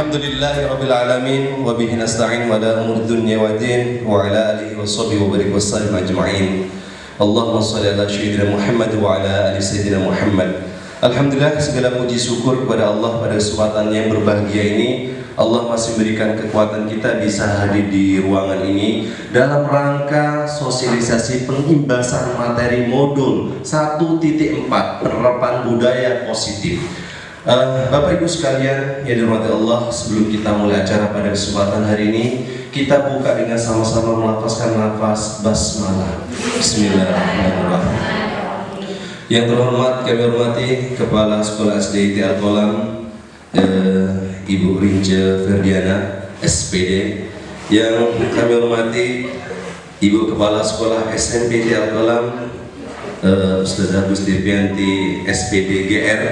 Alhamdulillahirabbil alamin wa bihi nasta'in wa la umuri dunya wa din wa ala alihi wa sahbihi wa barik wa sallim ajma'in. Allahumma shalli ala sayyidina Muhammad wa ala ali sayyidina Muhammad. Alhamdulillah, segala puji syukur kepada Allah pada kesempatan yang berbahagia ini. Allah masih berikan kekuatan kita bisa hadir di ruangan ini dalam rangka sosialisasi pengimbasan materi modul 1.4 penerapan budaya positif. Bapak Ibu sekalian yang dirahmati Allah, sebelum kita mulai acara pada kesempatan hari ini, kita buka dengan sama-sama melafazkan lafaz basmalah. Bismillahirrahmanirrahim. Yang terhormat kami hormati Kepala Sekolah SD IT Al-Qolam, Ibu Rince Ferdiana SPD. Yang kami hormati Ibu Kepala Sekolah SMP IT Al-Qolam, Ustazah Gustivianti SPD GR.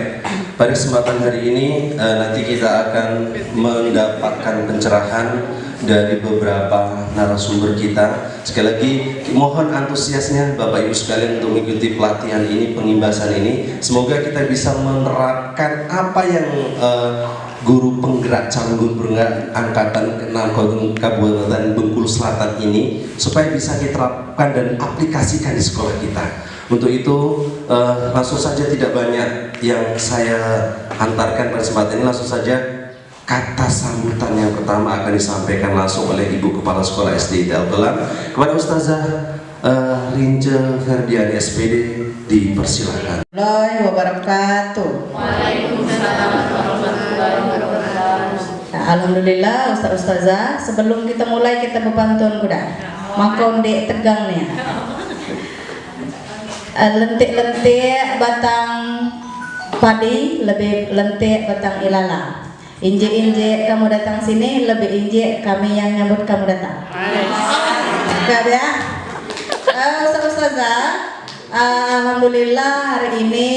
Pada kesempatan hari ini nanti kita akan mendapatkan pencerahan dari beberapa narasumber kita. Sekali lagi mohon antusiasnya Bapak Ibu sekalian untuk mengikuti pelatihan ini, pengimbasan ini. Semoga kita bisa menerapkan apa yang guru penggerak calon guru penggerak angkatan ke-6 Kabupaten Bengkulu Selatan ini supaya bisa diterapkan dan aplikasikan di sekolah kita. Untuk itu langsung saja, tidak banyak yang saya antarkan pada kesempatan ini, langsung saja kata sambutan yang pertama akan disampaikan langsung oleh Ibu Kepala Sekolah SD Al-Qolam kepada Ustazah Rince Ferdiana SPD. Dipersilakan. Assalamualaikum wabarakatuh. Waalaikumsalam warahmatullahi wabarakatuh. Alhamdulillah Ustazah, sebelum kita mulai kita bebantun kuda. Makon dek tegang nih. Lentik-lentik batang padi, lebih lentik batang ilala. Injek-injek kamu datang sini, lebih injek kami yang nyambut kamu datang. Siap ya? Ustazah, alhamdulillah hari ini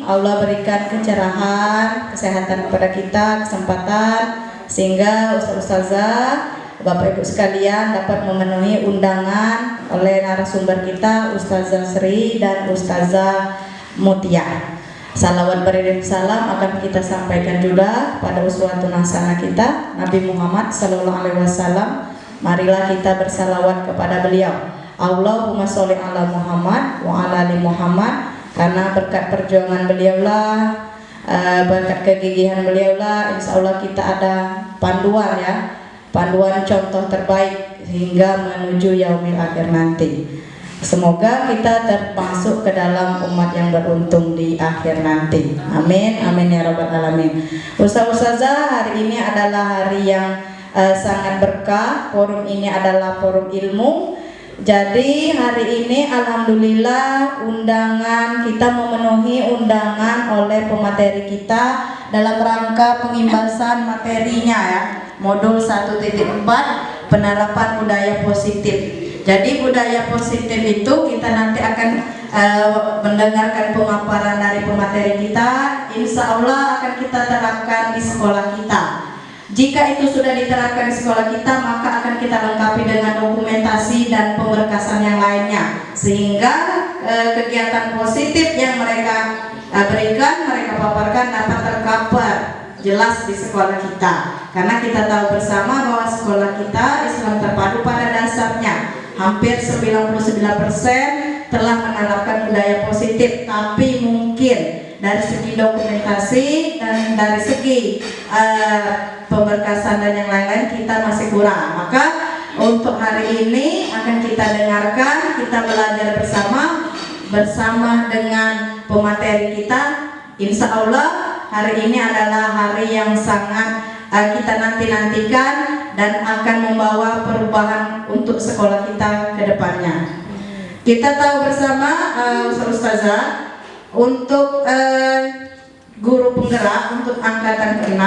Allah berikan kecerahan, kesehatan kepada kita, kesempatan sehingga Ustazah, Bapak Ibu sekalian dapat memenuhi undangan oleh narasumber kita Ustazah Sri dan Ustazah Mutia. Salawat beriring salam akan kita sampaikan juga pada uswatun hasanah kita Nabi Muhammad sallallahu alaihi wasallam. Marilah kita bersalawat kepada beliau. Allahumma sholli ala Muhammad wa ala ali Muhammad. Karena berkat perjuangan beliaulah, berkat kegigihan beliaulah, insya Allah kita ada panduan ya, panduan contoh terbaik hingga menuju yaumil akhir nanti. Semoga kita termasuk ke dalam umat yang beruntung di akhir nanti. Amin, amin ya rabbal alamin. Ustazah, hari ini adalah hari yang sangat berkah. Forum ini adalah forum ilmu. Jadi hari ini alhamdulillah undangan kita memenuhi undangan oleh pemateri kita dalam rangka pengimbasan materinya ya, modul 1.4 penerapan budaya positif. Jadi budaya positif itu kita nanti akan mendengarkan pemaparan dari pemateri kita, insya Allah akan kita terapkan di sekolah kita. Jika itu sudah diterapkan di sekolah kita, maka akan kita lengkapi dengan dokumentasi dan pemberkasan yang lainnya, sehingga kegiatan positif yang mereka berikan, mereka paparkan dapat tercover jelas di sekolah kita. Karena kita tahu bersama bahwa sekolah kita Islam terpadu pada dasarnya. Hampir 99% telah menerapkan budaya positif, tapi mungkin dari segi dokumentasi dan dari segi pemberkasan dan yang lain-lain kita masih kurang. Maka untuk hari ini akan kita dengarkan, kita belajar bersama dengan pemateri kita. Insya Allah hari ini adalah hari yang sangat kita nantikan dan akan membawa perubahan untuk sekolah kita ke depannya. Kita tahu bersama Ustazah, untuk guru penggerak untuk angkatan ke-6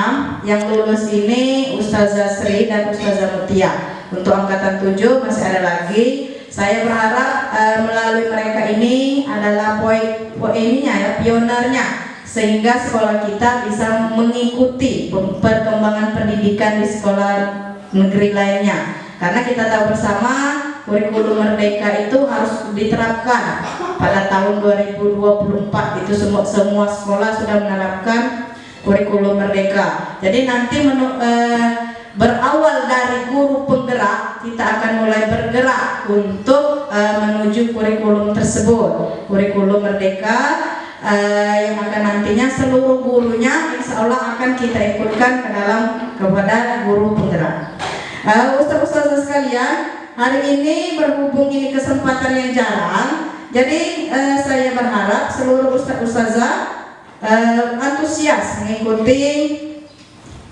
yang lulus ini Ustazah Sri dan Ustazah Mutia. Untuk angkatan 7 masih ada lagi. Saya berharap melalui mereka ini adalah poinnya ya, pionernya, sehingga sekolah kita bisa mengikuti perkembangan pendidikan di sekolah negeri lainnya. Karena kita tahu bersama kurikulum merdeka itu harus diterapkan pada tahun 2024. Itu semua sekolah sudah menerapkan kurikulum merdeka. Jadi nanti berawal dari guru penggerak, kita akan mulai bergerak untuk menuju kurikulum tersebut, kurikulum merdeka, yang akan nantinya seluruh gurunya insya Allah akan kita ikutkan ke dalam kepada guru penggerak. Ustaz-ustazah sekalian, hari ini berhubung ini kesempatan yang jarang, jadi saya berharap seluruh ustaz-ustazah antusias mengikuti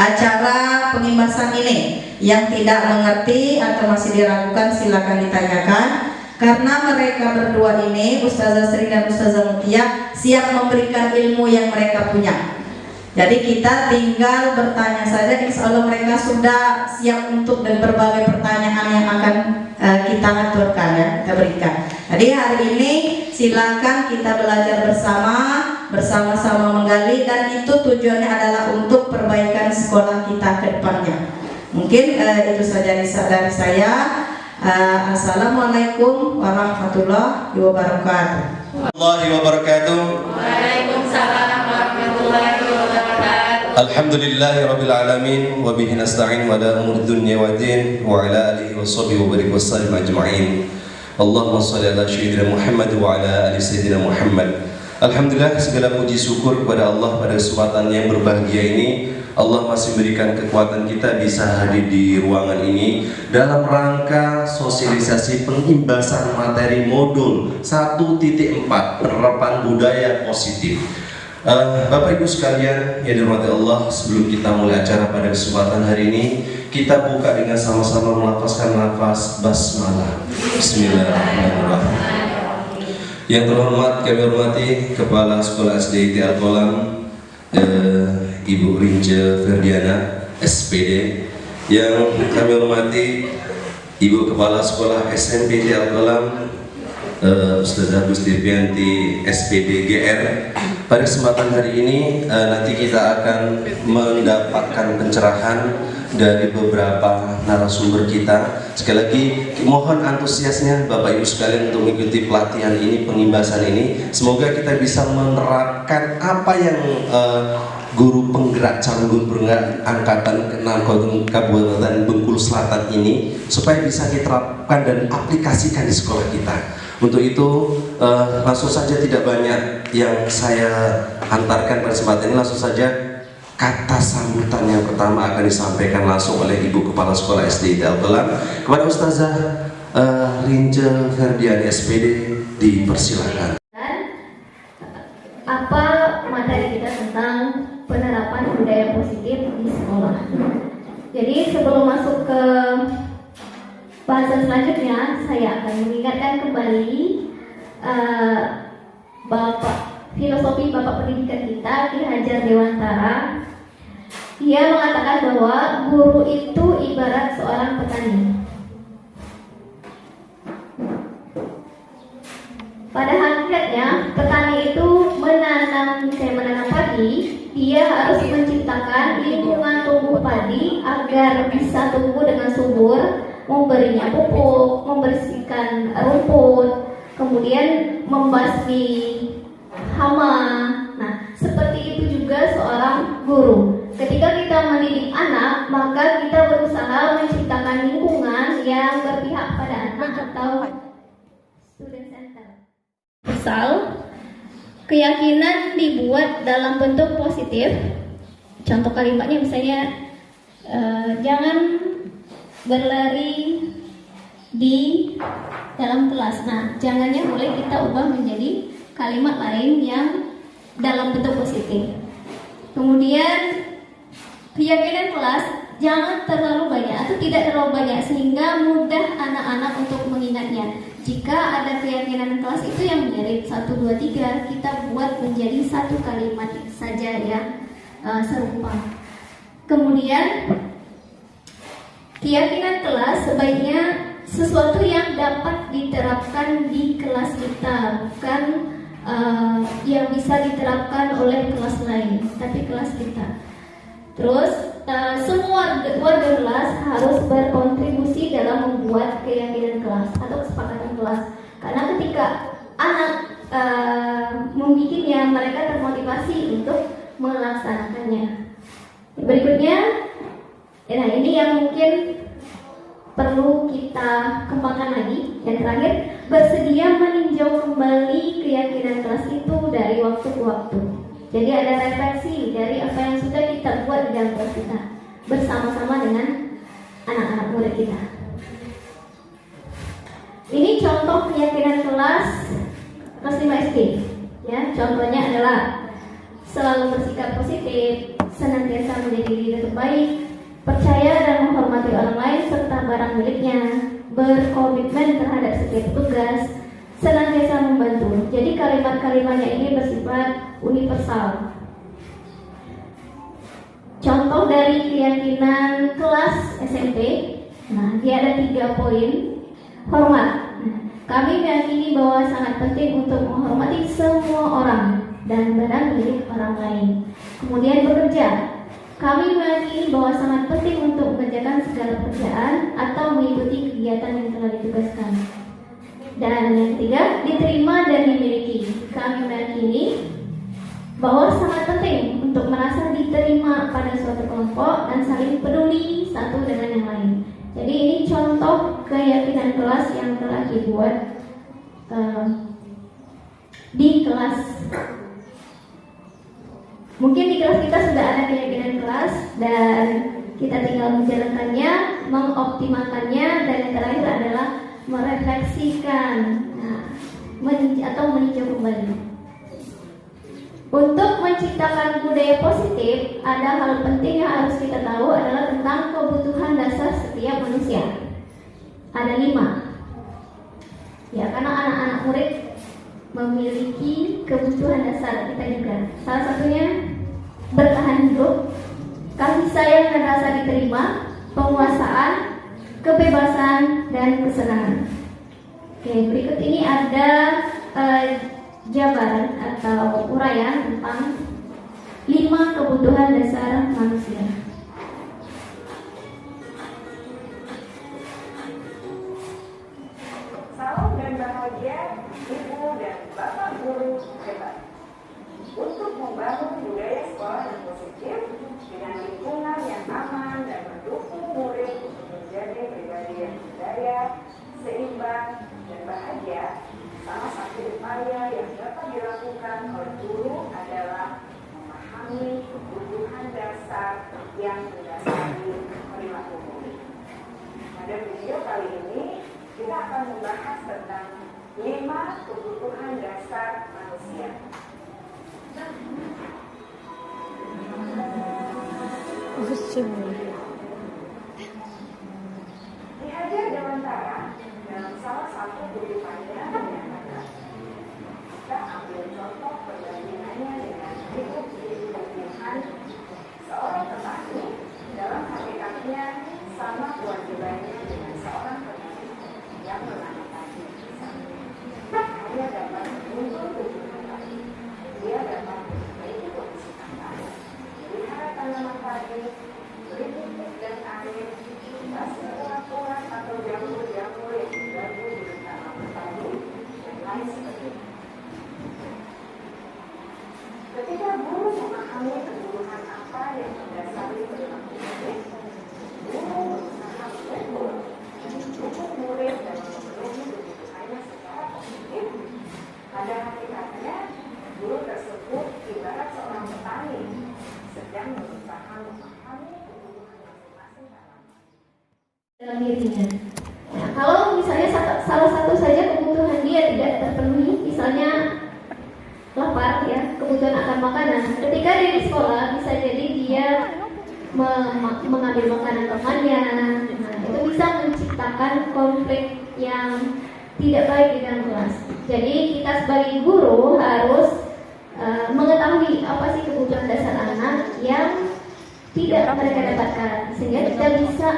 acara pengimbasan ini. Yang tidak mengerti atau masih diragukan silakan ditanyakan, karena mereka berdua ini, Ustazah Sri dan Ustazah Mutia, siap memberikan ilmu yang mereka punya. Jadi kita tinggal bertanya saja, insya Allah mereka sudah siap untuk berbagai pertanyaan yang akan kita aturkan, ya, kita berikan. Jadi hari ini silakan kita belajar bersama-sama menggali, dan itu tujuannya adalah untuk perbaikan sekolah kita ke depannya. Mungkin itu saja dari saya. Assalamualaikum warahmatullahi wabarakatuh. Waalaikumsalam warahmatullahi wabarakatuh. Alhamdulillahirabbil alamin wa bihi nasta'in wa la umuri dunya waddin wa ala alihi washabihi wa barik wasallim ajma'in. Allahumma shalli ala sayyidina Muhammad wa ala ali sayyidina Muhammad. Alhamdulillah, segala puji syukur kepada Allah pada kesempatan yang berbahagia ini. Allah masih berikan kekuatan kita bisa hadir di ruangan ini dalam rangka sosialisasi pengimbasan materi modul 1.4 penerapan budaya positif. Bapak Ibu sekalian yang dirahmati Allah, sebelum kita mulai acara pada kesempatan hari ini, kita buka dengan sama-sama melafazkan nafas basmalah. Bismillahirrahmanirrahim. Yang terhormat kami hormati Kepala Sekolah SD Al-Qalam Ibu Rince Ferdiana SPD, yang kami hormati Ibu Kepala Sekolah SMP Al-Qalam Ustazah Gustivianti SPD GR. Pada kesempatan hari ini nanti kita akan mendapatkan pencerahan dari beberapa narasumber kita. Sekali lagi mohon antusiasnya Bapak Ibu sekalian untuk mengikuti pelatihan ini, pengimbasan ini. Semoga kita bisa menerapkan apa yang guru penggerak, calon guru penggerak angkatan 6 Kabupaten Bengkulu Selatan ini supaya bisa diterapkan dan aplikasikan di sekolah kita. Untuk itu langsung saja, tidak banyak yang saya antarkan pada kesempatan ini, langsung saja kata sambutan yang pertama akan disampaikan langsung oleh Ibu Kepala Sekolah SD Al-Qalam kepada Ustazah Rince Ferdiani SPD, dipersilakan. Apa materi kita tentang penerapan budaya positif di sekolah. Jadi sebelum masuk ke bahasan selanjutnya, saya akan mengingatkan kembali filosofi Bapak Pendidikan kita, Ki Hajar Dewantara. Dia mengatakan bahwa guru itu ibarat seorang petani. Pada hakikatnya, petani itu menanam padi, dia harus menciptakan lingkungan tumbuh padi agar bisa tumbuh dengan subur, memberinya pupuk, membersihkan rumput, kemudian membasmi hama. Nah, seperti itu juga seorang guru. Ketika kita mendidik anak, maka kita berusaha menciptakan lingkungan yang berpihak pada anak atau student center. Misal, keyakinan dibuat dalam bentuk positif. Contoh kalimatnya misalnya, jangan berlari di dalam kelas. Nah, jangannya boleh kita ubah menjadi kalimat lain yang dalam bentuk positif. Kemudian keyakinan kelas jangan terlalu banyak atau tidak terlalu banyak sehingga mudah anak-anak untuk mengingatnya. Jika ada keyakinan kelas itu yang mirip 1, 2, 3, kita buat menjadi satu kalimat saja yang serupa. Kemudian keyakinan kelas sebaiknya sesuatu yang dapat diterapkan di kelas kita, bukan yang bisa diterapkan oleh kelas lain, tapi kelas kita. Terus semua warga kelas harus berkontribusi dalam membuat keyakinan kelas atau kesepakatan kelas. Karena ketika anak membuatnya, mereka termotivasi untuk melaksanakannya. Berikutnya, nah ini yang mungkin perlu kita kembangkan lagi. Yang terakhir, bersedia meninjau kembali keyakinan kelas itu dari waktu ke waktu. Jadi ada refleksi dari apa yang sudah kita buat di dalam kelas kita bersama-sama dengan anak-anak murid kita. Ini contoh keyakinan kelas 5 SD. Ya, contohnya adalah selalu bersikap positif, senantiasa menjadi diri terbaik, percaya dan menghormati orang lain serta barang miliknya, berkomitmen terhadap setiap tugas, senantiasa membantu. Jadi kalimat-kalimatnya ini bersifat universal. Contoh dari keyakinan kelas SMP, nah dia ada 3 poin. Hormat. Kami meyakini bahwa sangat penting untuk menghormati semua orang dan barang milik orang lain. Kemudian bekerja. Kami meyakini bahwa sangat penting untuk mengerjakan segala pekerjaan atau mengikuti kegiatan yang telah ditugaskan. Dan yang ketiga, diterima dan dimiliki. Kami meyakini bahwa sangat penting untuk merasa diterima pada suatu kelompok dan saling peduli satu dengan yang lain. Jadi ini contoh keyakinan kelas yang telah dibuat di kelas. Mungkin di kelas kita sudah ada keyakinan kelas dan kita tinggal menjalankannya, mengoptimalkannya, dan yang terakhir adalah merefleksikan atau meninjau kembali. Untuk menciptakan budaya positif, ada hal penting yang harus kita tahu adalah tentang kebutuhan dasar setiap manusia. Ada 5. Ya, karena anak-anak murid memiliki kebutuhan dasar, kita juga. Salah satunya bertahan hidup, kasih sayang dan rasa diterima, penguasaan, kebebasan, dan kesenangan. Oke, berikut ini ada jabaran atau uraian tentang 5 kebutuhan dasar manusia. Salam dan bahagia Ibu dan Bapak Guru hebat. Untuk membangun budaya sekolah yang positif dengan lingkungan yang aman dan mendukung murid untuk menjadi pribadi yang berdaya, seimbang, dan bahagia, salah satu upaya yang dapat dilakukan oleh guru adalah memahami kebutuhan dasar yang mendasari perilaku murid. Pada video kali ini, kita akan membahas tentang 5 kebutuhan dasar manusia. Di Hajar Dewantara, dalam salah satu kebutuhannya menyatakan, kita ambil contoh perbandingannya dengan hidup di lingkungan seorang petani. Dalam hakikatnya sama kewajibannya dengan seorang petani yang menanam padi. Hanya dapat mengumpul kebutuhan padi. Dia dapat memperbaiki kondisi tanah, melihara tanaman padi, beri pupuk dan air, kasih ulat-ulat atau jamur-jamur yang mengganggu di tanaman padi, dan lain sebagainya. Ketika guru memahami kebutuhan apa yang mendasari perilaku murid, guru berusaha membangun dan mendukung murid dan memenuhi kebutuhannya secara positif. Pada hakikatnya, guru tersebut ibarat seorang petani sedang berusaha memahami kebutuhan masing-masing dalam dirinya. Nah, kalau misalnya salah satu saja kebutuhan dia tidak terpenuhi, misalnya lapar ya, kebutuhan akan makanan. Ketika dia di sekolah, bisa jadi dia mengambil makanan temannya. Nah, itu bisa menciptakan konflik yang tidak baik di dalam kelas. Jadi kita sebagai guru harus mengetahui apa sih kebutuhan dasar anak yang tidak mereka dapatkan, sehingga kita bisa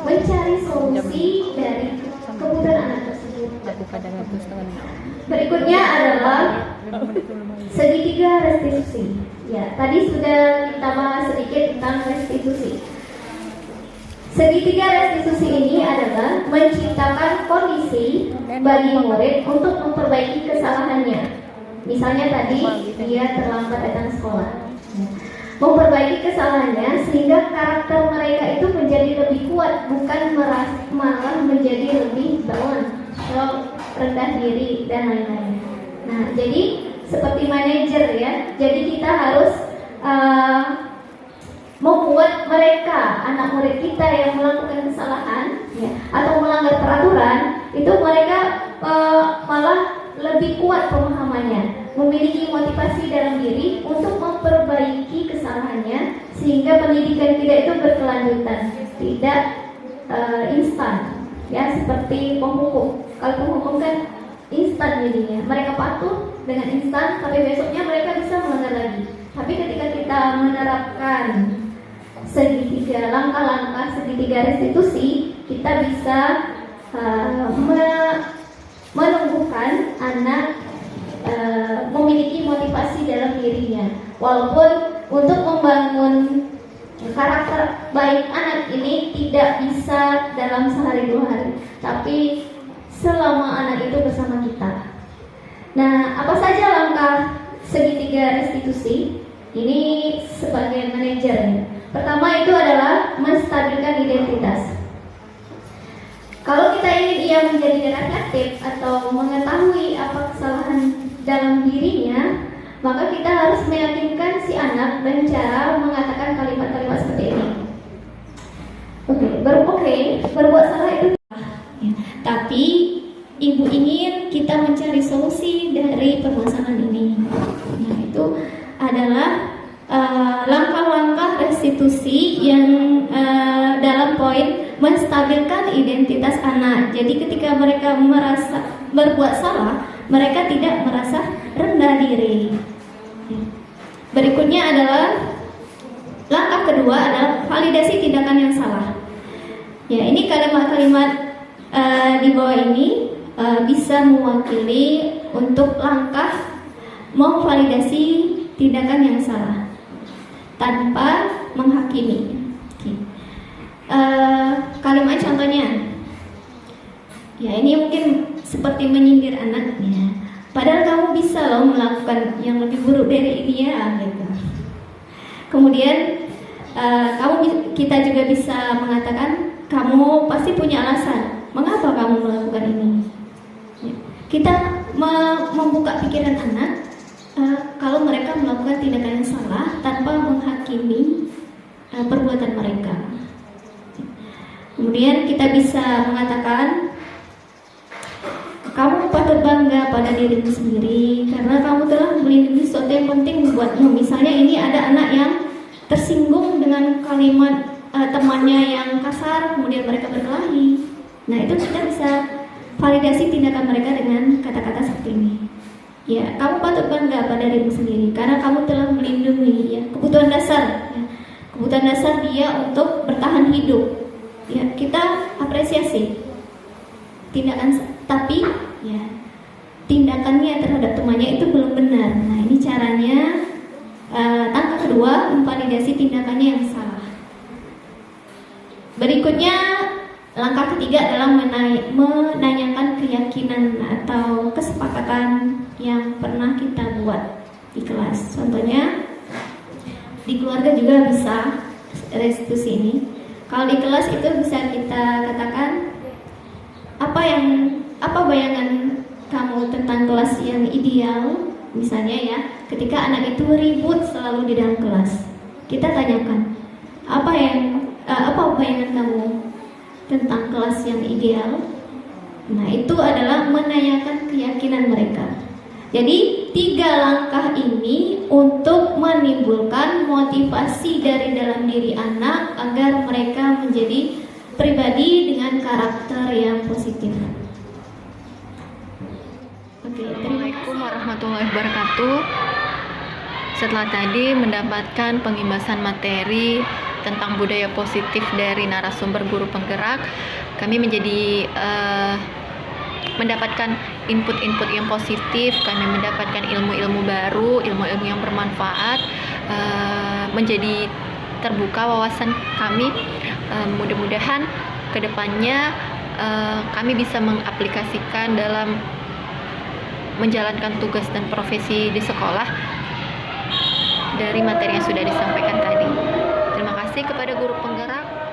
mencari solusi dari kebutuhan anak tersebut. Berikutnya adalah segitiga restitusi. Ya, tadi sudah kita bahas sedikit tentang restitusi. Segitiga restitusi ini adalah menciptakan kondisi bagi murid untuk memperbaiki kesalahannya. Misalnya tadi dia terlambat datang sekolah. memperbaiki kesalahannya sehingga karakter mereka itu menjadi lebih kuat, bukan malah menjadi lebih down, rendah diri dan lain-lain. Nah, jadi seperti manajer ya, jadi kita harus membuat mereka, anak murid kita yang melakukan kesalahan ya, atau melanggar peraturan, itu mereka malah lebih kuat pemahamannya, memiliki motivasi dalam diri untuk memperbaiki kesalahannya, sehingga pendidikan kita itu berkelanjutan, tidak instan ya, seperti penghukum. Kalau penghukum kan instan jadinya, mereka patuh dengan instan, tapi besoknya mereka bisa melanggar lagi. Tapi ketika kita menerapkan segitiga langkah-langkah, segitiga restitusi, kita bisa menumbuhkan anak memiliki motivasi dalam dirinya. Walaupun untuk membangun karakter baik anak ini tidak bisa dalam sehari dua hari, tapi selama anak itu bersama kita. Nah, apa saja langkah segitiga restitusi? Ini sebagai manajer. Pertama itu adalah menstabilkan identitas. Kalau kita ingin ia menjadi reflektif atau mengetahui apa kesalahan dalam dirinya, maka kita harus meyakinkan si anak dengan cara mengatakan kalimat-kalimat seperti ini. Berbuat salah itu ya, tapi ibu ingin kita mencari solusi dari permasalahan ini. Nah, itu adalah langkah-langkah restitusi yang dalam poin menstabilkan identitas anak. Jadi ketika mereka merasa berbuat salah, mereka tidak merasa rendah diri. Berikutnya adalah langkah kedua adalah validasi tindakan yang salah. Ya, ini kalimat-kalimat di bawah ini bisa mewakili untuk langkah memvalidasi tindakan yang salah tanpa menghakimi. Kalimat contohnya, ya ini mungkin seperti menyindir anaknya. Padahal kamu bisa loh melakukan yang lebih buruk dari dia, gitu. Kemudian kita juga bisa mengatakan kamu pasti punya alasan mengapa kamu melakukan ini. Ya. Kita membuka pikiran anak kalau mereka melakukan tindakan yang salah tanpa menghakimi perbuatan mereka. Kemudian kita bisa mengatakan kamu patut bangga pada dirimu sendiri karena kamu telah melindungi sesuatu yang penting buatmu. Misalnya ini ada anak yang tersinggung dengan kalimat temannya yang kasar, kemudian mereka berkelahi. Nah, itu kita bisa validasi tindakan mereka dengan kata-kata seperti ini. Ya, kamu patut bangga pada dirimu sendiri karena kamu telah melindungi ya, kebutuhan dasar. Ya. Kebutuhan dasar dia untuk bertahan hidup. Ya, kita apresiasi tindakan, tapi ya tindakannya terhadap temannya itu belum benar. Nah, ini caranya. Langkah kedua, memvalidasi tindakannya yang salah. Berikutnya, langkah ketiga adalah menanyakan keyakinan atau kesepakatan yang pernah kita buat di kelas. Contohnya, di keluarga juga bisa restitusi ini. Kalau di kelas itu bisa kita katakan apa bayangan kamu tentang kelas yang ideal. Misalnya ya, ketika anak itu ribut selalu di dalam kelas, kita tanyakan apa bayangan kamu tentang kelas yang ideal. Nah, itu adalah menanyakan keyakinan mereka. Jadi 3 langkah ini untuk menimbulkan motivasi dari dalam diri anak agar mereka menjadi pribadi dengan karakter yang positif. Assalamualaikum warahmatullahi wabarakatuh. Setelah tadi mendapatkan pengimbasan materi tentang budaya positif dari narasumber guru penggerak, kami menjadi mendapatkan input-input yang positif. Kami mendapatkan ilmu-ilmu baru, ilmu-ilmu yang bermanfaat, menjadi terbuka wawasan kami. Mudah-mudahan kedepannya kami bisa mengaplikasikan dalam menjalankan tugas dan profesi di sekolah dari materi yang sudah disampaikan tadi. Terima kasih kepada guru penggerak